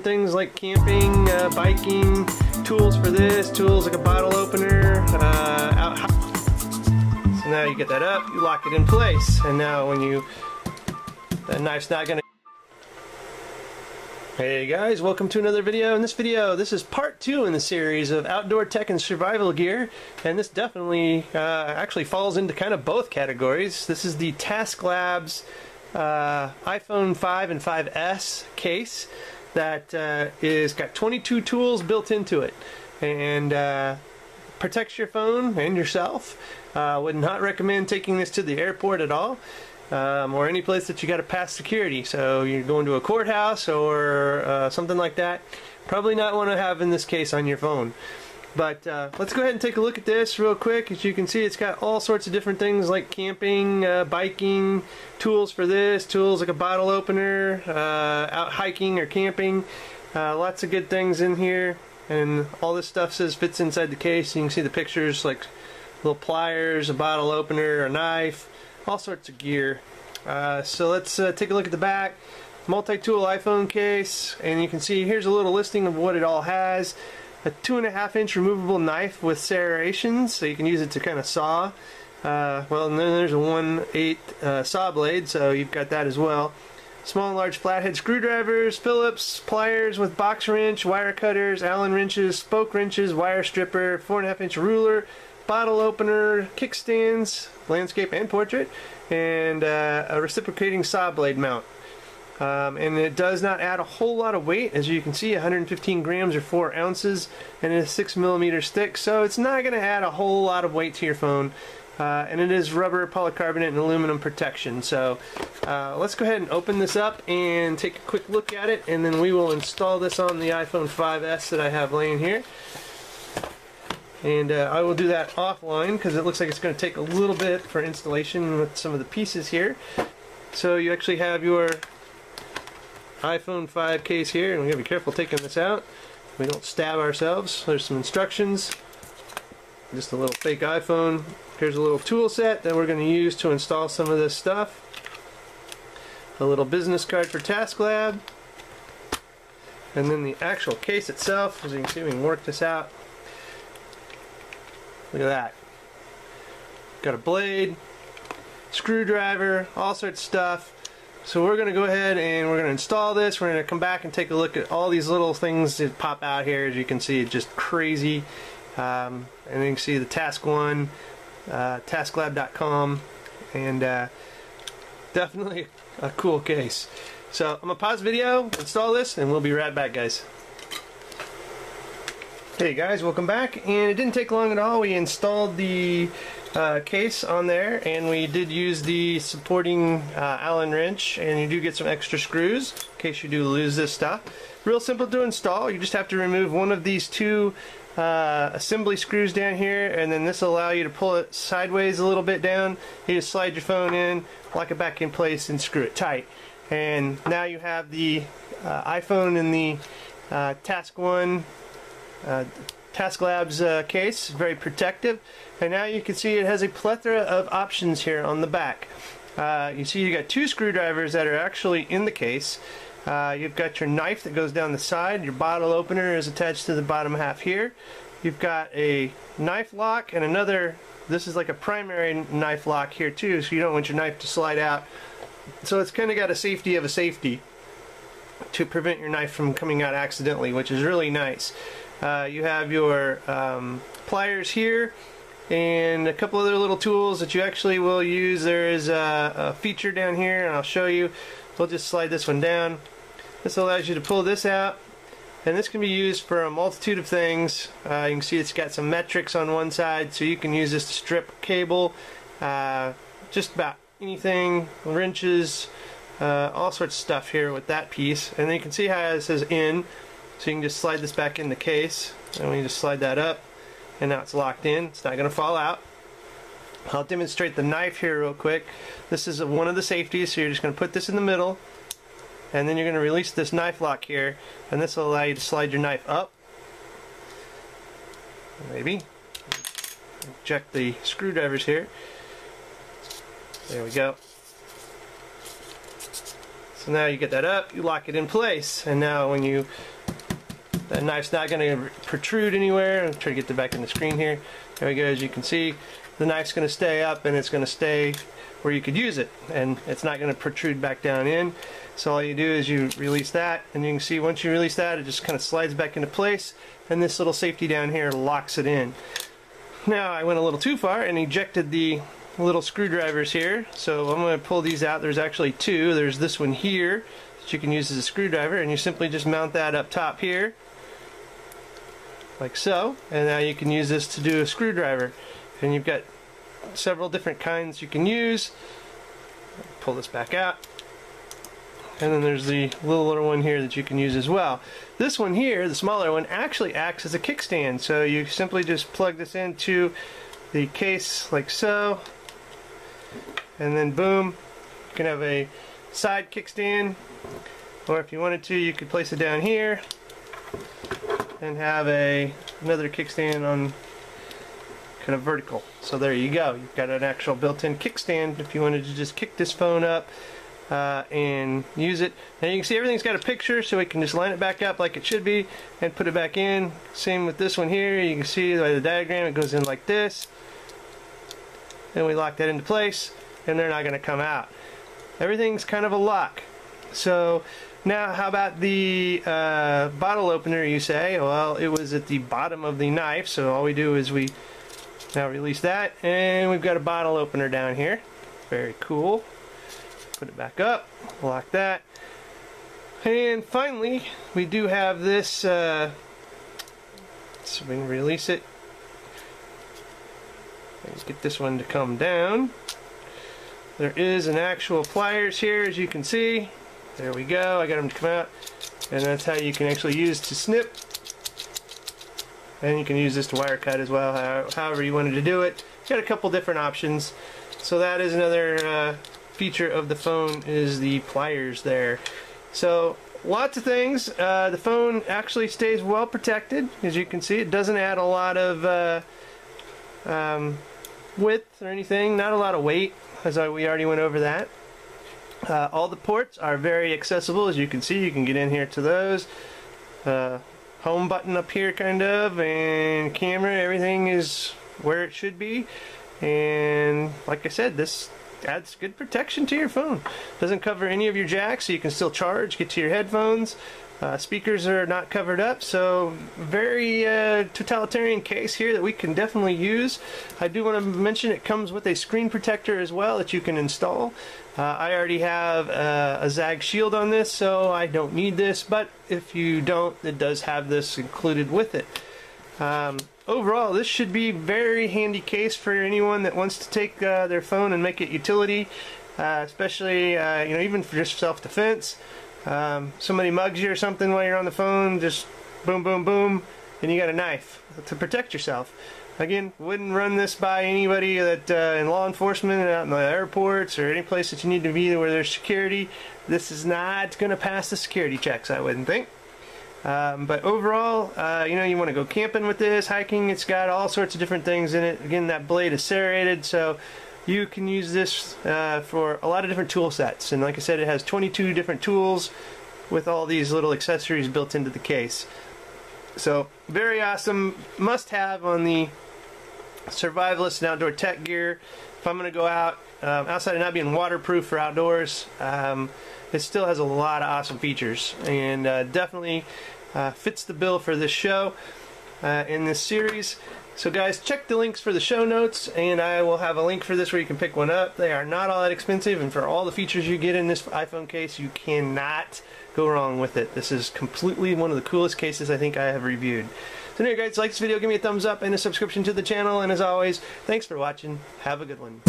Things like camping, biking, tools for this, tools like a bottle opener, so now you get that up, you lock it in place, and now when that knife's not gonna. Hey guys, welcome to another video. In this video, this is part 2 in the series of outdoor tech and survival gear, and this definitely actually falls into kind of both categories. This is the Tasklab's iPhone 5 and 5S case that is got 22 tools built into it, and protects your phone and yourself. Would not recommend taking this to the airport at all, or any place that you got to pass security. So you're going to a courthouse or something like that, probably not want to have in this case on your phone. But let's go ahead and take a look at this real quick. As you can see, it's got all sorts of different things like camping, biking, tools for this, tools like a bottle opener, out hiking or camping. Lots of good things in here, and all this stuff says fits inside the case. You can see the pictures like little pliers, a bottle opener, a knife, all sorts of gear. So let's take a look at the back. Multi-tool iPhone case, and you can see here's a little listing of what it all has. A 2.5-inch removable knife with serrations, so you can use it to kind of saw. Well, and then there's a 1/8 saw blade, so you've got that as well. Small and large flathead screwdrivers, Phillips, pliers with box wrench, wire cutters, Allen wrenches, spoke wrenches, wire stripper, 4.5-inch ruler, bottle opener, kickstands, landscape and portrait, and a reciprocating saw blade mount. And it does not add a whole lot of weight, as you can see, 115 grams or 4 ounces, and it is 6mm thick, so it's not going to add a whole lot of weight to your phone. And it is rubber, polycarbonate, and aluminum protection. So let's go ahead and open this up and take a quick look at it, and then we will install this on the iPhone 5S that I have laying here. And I will do that offline because it looks like it's going to take a little bit for installation with some of the pieces here. So you actually have your iPhone 5 case here, and we gotta be careful taking this out. We don't stab ourselves. There's some instructions. Just a little fake iPhone. Here's a little tool set that we're going to use to install some of this stuff. A little business card for Tasklab. And then the actual case itself, as you can see, we can work this out. Look at that. Got a blade, screwdriver, all sorts of stuff. So we're going to go ahead and we're going to install this. We're going to come back and take a look at all these little things that pop out here. As you can see, it's just crazy. And then you can see the TaskOne, Tasklab.com, and definitely a cool case. So I'm going to pause the video, install this, and we'll be right back, guys. Hey guys, welcome back. And it didn't take long at all. We installed the case on there, and we did use the supporting Allen wrench, and you do get some extra screws in case you do lose this stuff. Real simple to install. You just have to remove one of these two assembly screws down here, and then this will allow you to pull it sideways a little bit down. You just slide your phone in, lock it back in place, and screw it tight. And now you have the iPhone in the TaskOne Tasklab's case. Very protective. And now you can see it has a plethora of options here on the back. You see you got 2 screwdrivers that are actually in the case. You've got your knife that goes down the side. Your bottle opener is attached to the bottom half here. You've got a knife lock and another, this is like a primary knife lock here too, so you don't want your knife to slide out. So it's kind of got a safety of a safety to prevent your knife from coming out accidentally, which is really nice. You have your pliers here, and a couple other little tools that you actually will use. There is a feature down here, and I'll show you. We'll just slide this one down. This allows you to pull this out, and this can be used for a multitude of things. You can see it's got some metrics on one side, so you can use this to strip cable, just about anything, wrenches, all sorts of stuff here with that piece. And then you can see how it says in, so you can just slide this back in the case, and we just slide that up, and now it's locked in. It's not going to fall out. I'll demonstrate the knife here real quick. This is one of the safeties, so you're just going to put this in the middle, and then you're going to release this knife lock here, and this will allow you to slide your knife up. Maybe. Eject the screwdrivers here. There we go. So now you get that up, you lock it in place, and now when you, that knife's not going to protrude anywhere. I'll try to get it back in the screen here. There we go. As you can see, the knife's going to stay up and it's going to stay where you could use it, and it's not going to protrude back down in. So all you do is you release that, and you can see once you release that, it just kind of slides back into place, and this little safety down here locks it in. Now I went a little too far and ejected the little screwdrivers here, so I'm going to pull these out. There's actually two. There's this one here that you can use as a screwdriver, and you simply just mount that up top here like so, and now you can use this to do a screwdriver, and you've got several different kinds you can use. Pull this back out, and then there's the little one here that you can use as well. This one here, the smaller one, actually acts as a kickstand, so you simply just plug this into the case like so, and then boom, you can have a side kickstand, or if you wanted to, you could place it down here and have another kickstand on kind of vertical. So there you go. You've got an actual built-in kickstand if you wanted to just kick this phone up and use it. And you can see everything's got a picture, so we can just line it back up like it should be and put it back in. Same with this one here. You can see by the diagram it goes in like this. And we lock that into place, and they're not going to come out. Everything's kind of a lock. So now how about the bottle opener, you say? Well, it was at the bottom of the knife, so all we do is we now release that, and we've got a bottle opener down here. Very cool. Put it back up, lock that, and finally we do have this, so we can release it. Let's get this one to come down. There is an actual pliers here, as you can see. There we go, I got them to come out, and that's how you can actually use to snip. And you can use this to wire cut as well, however you wanted to do it. Got a couple different options. So that is another feature of the phone, is the pliers there. So lots of things. The phone actually stays well protected, as you can see. It doesn't add a lot of width or anything, not a lot of weight, as we already went over that. All the ports are very accessible, as you can see. You can get in here to those. Home button up here kind of, and camera, everything is where it should be. And like I said, this adds good protection to your phone. Doesn't cover any of your jacks, so you can still charge, get to your headphones. Speakers are not covered up, so very totalitarian case here that we can definitely use. I do want to mention it comes with a screen protector as well that you can install. I already have a Zag shield on this, so I don't need this, but if you don't, it does have this included with it. Overall, this should be a very handy case for anyone that wants to take their phone and make it utility, especially you know, even for just self-defense. Somebody mugs you or something while you're on the phone, just boom, boom, boom, and you got a knife to protect yourself. Again, wouldn't run this by anybody that in law enforcement, out in the airports, or any place that you need to be where there's security. This is not going to pass the security checks, I wouldn't think. But overall, you know, you want to go camping with this, hiking. It's got all sorts of different things in it. Again, that blade is serrated, so you can use this for a lot of different tool sets. And like I said, it has 22 different tools with all these little accessories built into the case. So very awesome, must have on the survivalist and outdoor tech gear. If I'm going to go out, outside of not being waterproof for outdoors, it still has a lot of awesome features, and definitely fits the bill for this show in this series. So guys, check the links for the show notes, and I will have a link for this where you can pick one up. They are not all that expensive, and for all the features you get in this iPhone case, you cannot go wrong with it. This is completely one of the coolest cases I think I have reviewed. So anyway guys, like this video, give me a thumbs up and a subscription to the channel, and as always, thanks for watching. Have a good one.